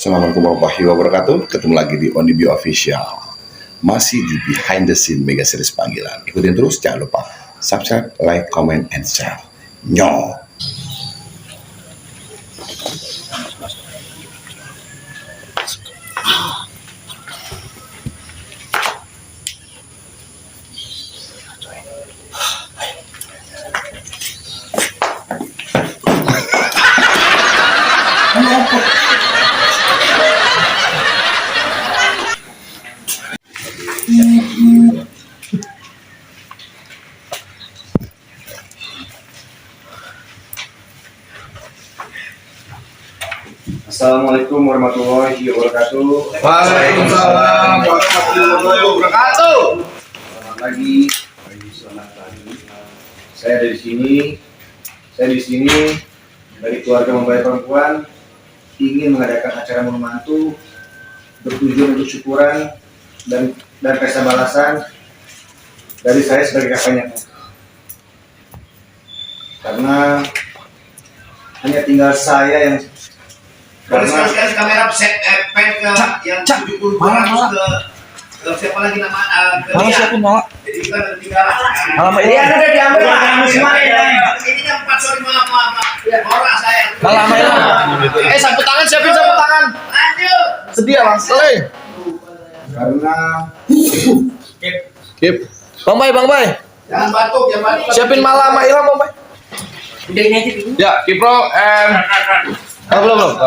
Assalamualaikum warahmatullahi wabarakatuh. Ketemu lagi di Onibio Official. Masih di behind the scene mega series panggilan. Ikutin terus, jangan lupa subscribe, like, comment, and share. Nyo. Assalamualaikum warahmatullahi wabarakatuh. Waalaikumsalam warahmatullahi wabarakatuh. Selamat pagi. Saya dari sini dari keluarga mempelai perempuan ingin mengadakan acara membantu bertujuan untuk syukuran dan pesta balasan dari saya sebagai kakaknya. Karena hanya tinggal saya yang Sekarang kamera pen ke yang 72 ke siapa lagi nama Malah siapa malah? Jadi kita ada ketinggalan. Malah ini Maila. udah diambil Pak semua ya. Ini yang 4 sorry maaf. Orang saya. Malah Maila. Sapu tangan, siapin sapu tangan. Lanjut. Sedia Bang, selesai. Karena Kip. Bang Bay. Jangan batuk. Siapin Malah Maila Bang Bay. Ya, Kipro belum.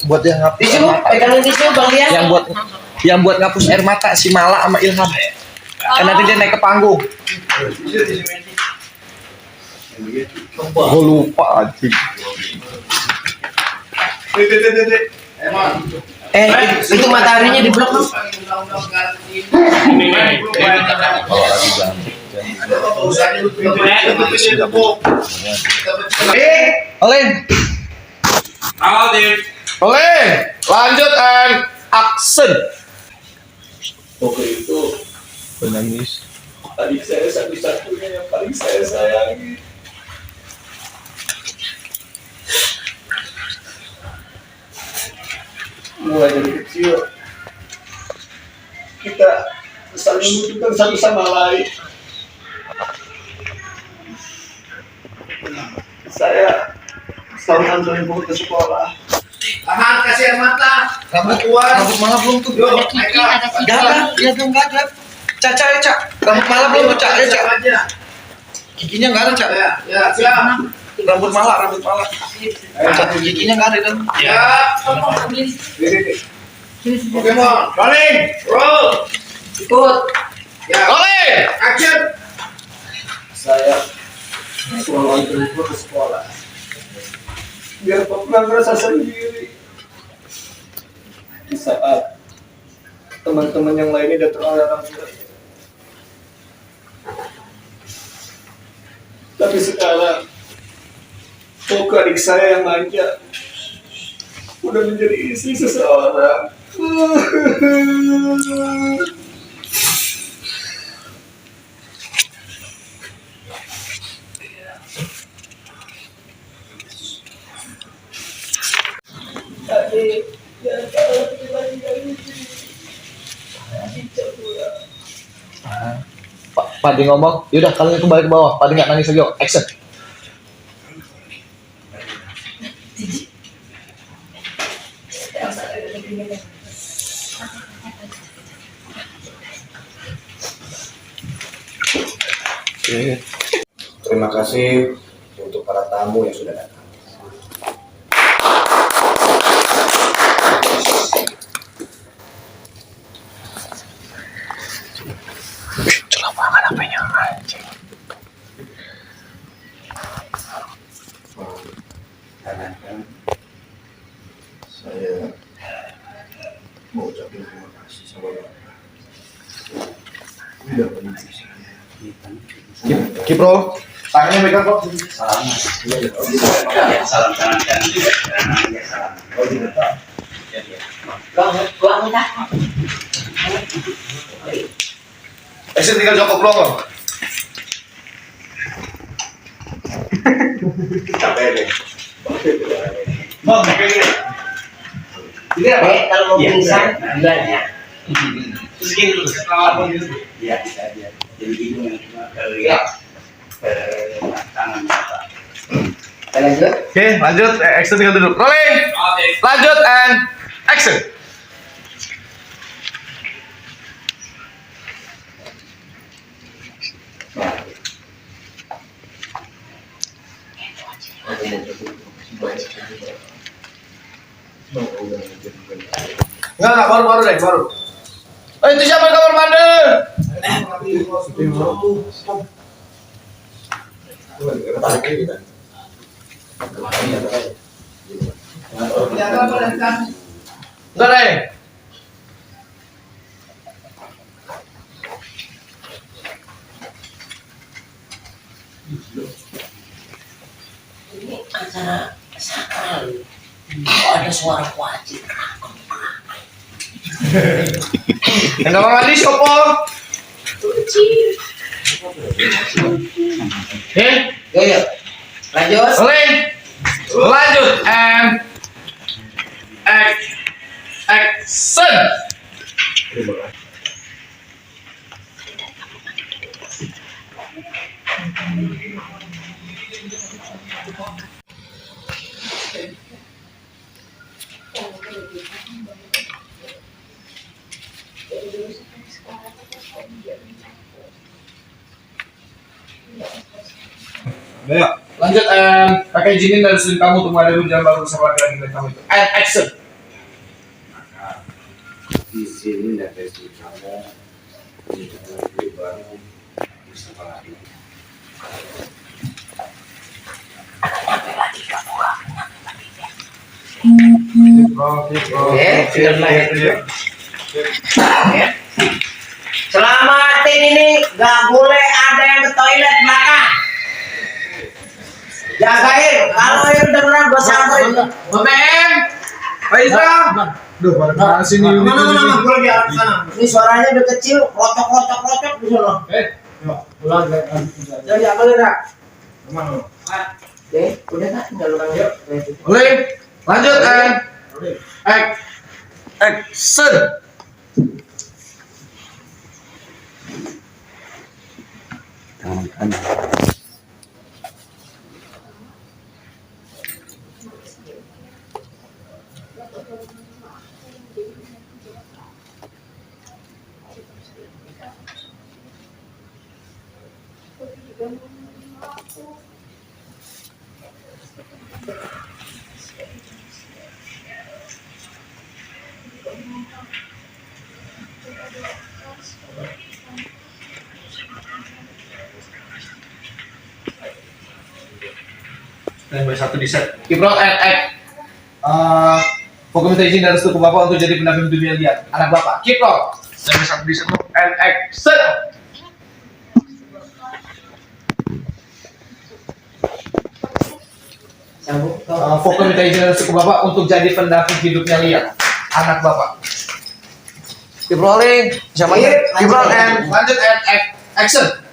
Buat yang ngapus Tisu, pegangin tisu Bang Lian. yang buat ngapus air mata si Mala sama Ilham. Kan nanti dia naik ke panggung. Gue lupa anjing. Itu mataharinya di blok. Oleh, lanjut and action. Pokok itu Penangis. adik saya satu-satunya yang paling saya sayangi. Mulai dari kecil kita saling membutuhkan satu sama lain. Saya selalu nganterin buku ke sekolah. Tahan kasih air mata. Rambut Malah belum tuh. Yuk, Enggak ada. Caca. Rambut Malah belum tuh, Caca. Giginya enggak ada, Caca. Ya, siap. Rambut Malah. Caca giginya enggak ada kan? Ya. Oke, Mon. Rolling. Roll. Ikut. Ya. Oleh. Action. Saya selalu anterin buku ke sekolah. Biar Papa nggak ngerasa sendiri. Di saat teman-teman yang lainnya datang oleh orang tua. Tapi sekarang Poko adik saya yang manja udah menjadi istri seseorang. Pak Di ngomong, yaudah kalian kembali ke bawah. Pak Di nggak nangis lagi, action. Terima kasih untuk para tamu yang sudah datang. Celah banget apanya anjing. Saya mau ucapin terima kasih sama Bapak. Udah mendidik saya. Kipro, tangannya megang kok. Salam. Oh, gitu, Pak. Ya. Buang dah. Action tinggal jongkok doang kok. Capek deh. Kalau mau pingsan, bilang ya. Terus gini dulu, setelah lapor gitu. Iya, bisa aja. Jadi hidung yang cuma ke tangan mata. Kita lanjut. Oke, lanjut. Action tinggal duduk. Rolling. Lanjut and action. Enggak, baru deh, baru. Oh, itu siapa yang kamar mandi? Enggak deh. Ini acara sakral. Kok ada suara wajib? Yang kamar mandi siapa? Oke, Yuk. Lanjut. rolling. Lanjut and action. Lanjut and pakai izinin dari sudut kamu untuk menghadapi jalan baru bersama laki-laki kamu itu. And action. Di sini dari sudut kamu di dalam hidup baru bersama lagi. Selamatin ini nggak boleh ada yang ke toilet belakang. Jagain, kalau yang beneran gue samperin. BBM. Pak Isra. Duh, pada sini. Mana? Gue lagi arah sana. Ini suaranya udah kecil, rocok di sana. Jadi apa lu nak? Oke, udah nak, tinggal lu lanjut. Rolling. Lanjut and action. Yang satu di set. Keep roll and act. Pokoknya minta izin dari restu ke Bapak untuk jadi pendamping dunia liar anak Bapak. Keep roll. Yang satu di set and act. Set. Pokoknya minta izin dari restu ke Bapak untuk jadi pendamping hidupnya liar anak Bapak. Keep rolling. Siapa lagi? Keep roll and lanjut and act. Action.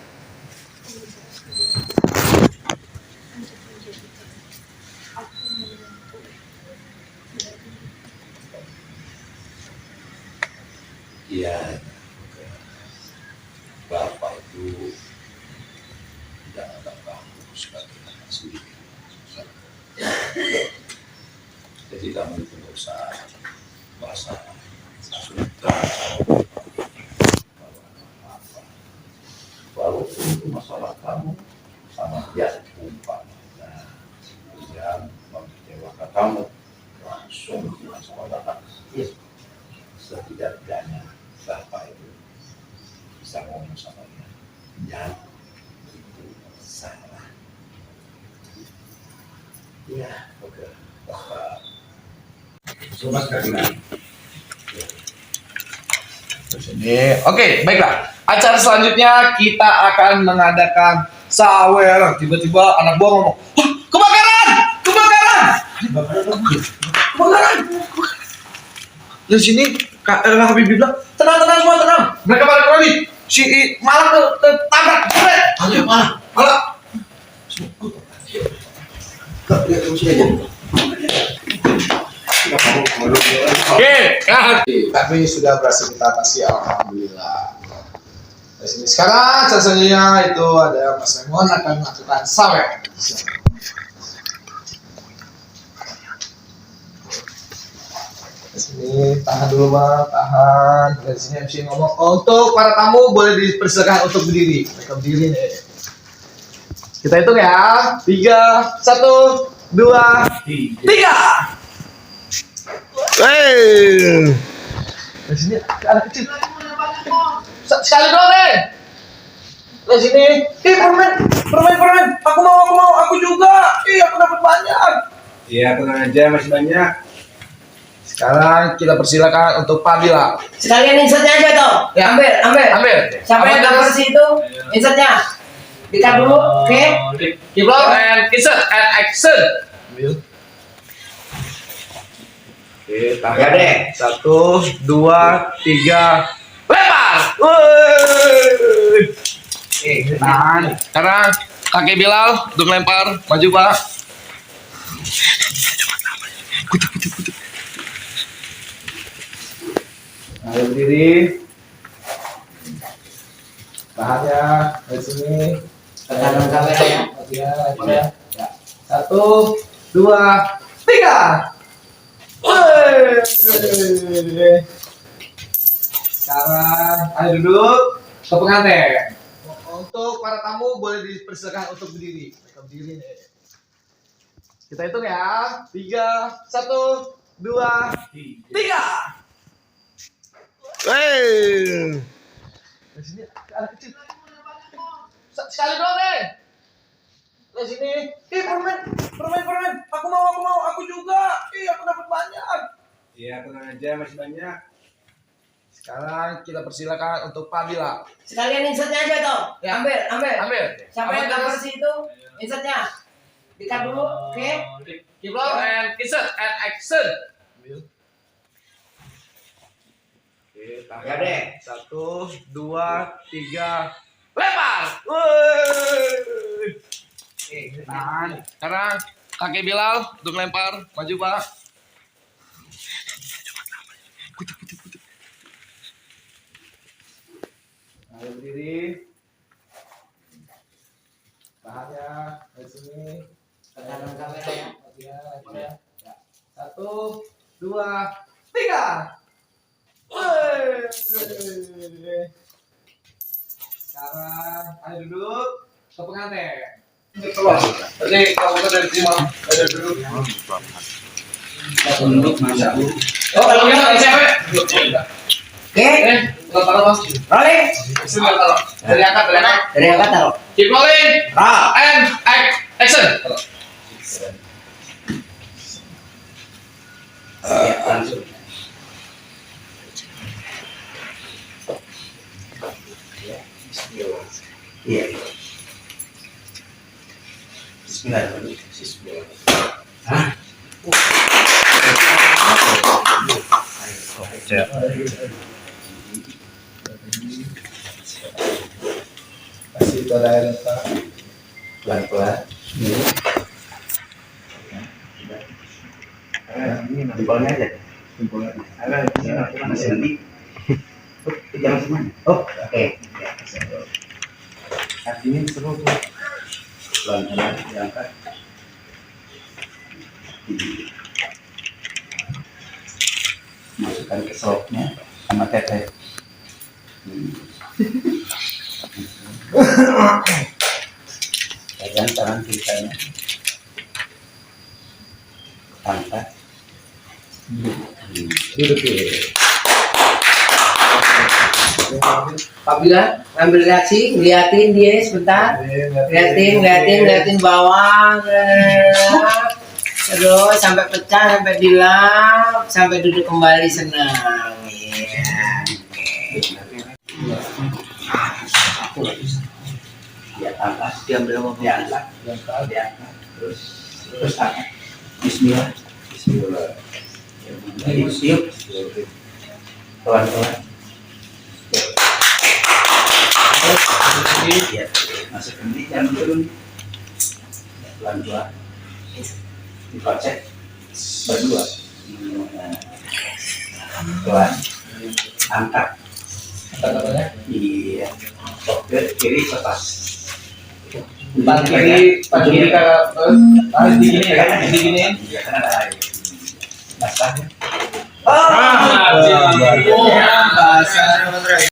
Iya, Bapak itu tidak ada kamu sebagai anak sendiri. Jadi kamu itu tidak usah bahasa sudah walaupun itu masalah kamu sama dia umpamanya yang mengecewakan kamu langsung sama Bapak. Setidaknya Bapak itu bisa ngomong sama dia, yang itu salah. Ya, oke, Bapak. Coba sekali lagi. Oke, baiklah. Acara selanjutnya kita akan mengadakan sawer. Tiba-tiba anak buah ngomong, "Wah, kebakaran! Di sini Kak Habibie bilang, tenang semua, tenang. Mereka balik lagi. Si malah tabrak, jebret. Ayo, malah. Malah. Lihat, lihat, Oke, tapi sudah berhasil kita atasi, alhamdulillah. Dari sini sekarang selanjutnya itu ada Mas Lemon akan melakukan sawet. Di sini tahan dulu Bang, tahan. Dari sini MC ngomong. Untuk para tamu boleh dipersilakan untuk berdiri. Mereka berdiri nih. Kita hitung ya. 3, 1, 2, 3. Dari sini anak kecil. Sekali doang deh. Dari sini. Permen. Aku mau. Aku juga. Aku dapat banyak. Iya, tenang aja, masih banyak. Sekarang kita persilakan untuk Pabila. Sekalian insertnya aja toh. Ya. Ambil. Siapa yang dapat sih itu? Insertnya. Dikat dulu. Oke. Keyboard and insert and action. Ambil. Oke, tahan. Ya deh. 1, 2, 3. Lempar. Oke, tahan. Sekarang kakek Bilal untuk lempar. Maju Pak. Kutip. Ayo berdiri. Tahan ya, dari sini. Tekanan kamera ya. Ya. 1, 2, 3. Sekarang ayo duduk ke pengantin. Untuk para tamu boleh dipersilakan untuk berdiri. Mereka berdiri nih. Kita hitung ya. 3, 1, 2, 3. Dari sini anak kecil. Sekali doang deh. Dari sini. Permen. Aku mau. Aku juga. Aku dapat banyak. Iya, tenang aja, masih banyak. Sekarang kita persilakan untuk Pabila. Sekalian insertnya aja toh. Ya. Ambil. Siapa yang dapat sih itu? Insertnya. Dikat dulu. Oke. Keyboard and insert and action. Ambil. Oke, tahan. Ya deh. 1, 2, 3. Lempar. Oke, tahan. Sekarang kakek Bilal untuk lempar. Maju Pak. Kutip. Ayo berdiri. Tahan ya, dari sini. Tekanan kamera ya. Ya. 1, 2, 3. Sekarang ayo duduk ke pengantin. Jadi kamu dari sini ada duduk. Untuk masa Oh, kalau enggak siapa? Oke. Taruh Mas. Rolling. Sudah taruh. Dari angkat. Dari angkat taruh. Keep rolling. And action. Langsung. Iya. Bismillah. Hah? Kasih itu ada air Pak. Pelan-pelan. Jempolnya aja. Masih nanti. Jangan semuanya. Oke. Artinya seru tuh. Pelan-pelan diangkat. Masukkan ke slopnya sama teteh. Pegang tangan kirinya. Angkat. Duduk dulu. Pabila ambil reaksi, ngeliatin dia sebentar. Ngeliatin bawah. Terus sampai pecah, sampai dilap, sampai duduk kembali senang. Ya, angkat, diambil ngomong. Diangkat. Terus angkat. Bismillah. Yuk. Pelan-pelan. Masukkan di jangan turun. Pelan-pelan. Dikocek berdua. Tuan. Angkat. Kata-katanya. Iya. Ke kiri ke atas. Pan kiri ke harus digini ya, digini. Iya, kan ada air. Basah. Ah, bahasa.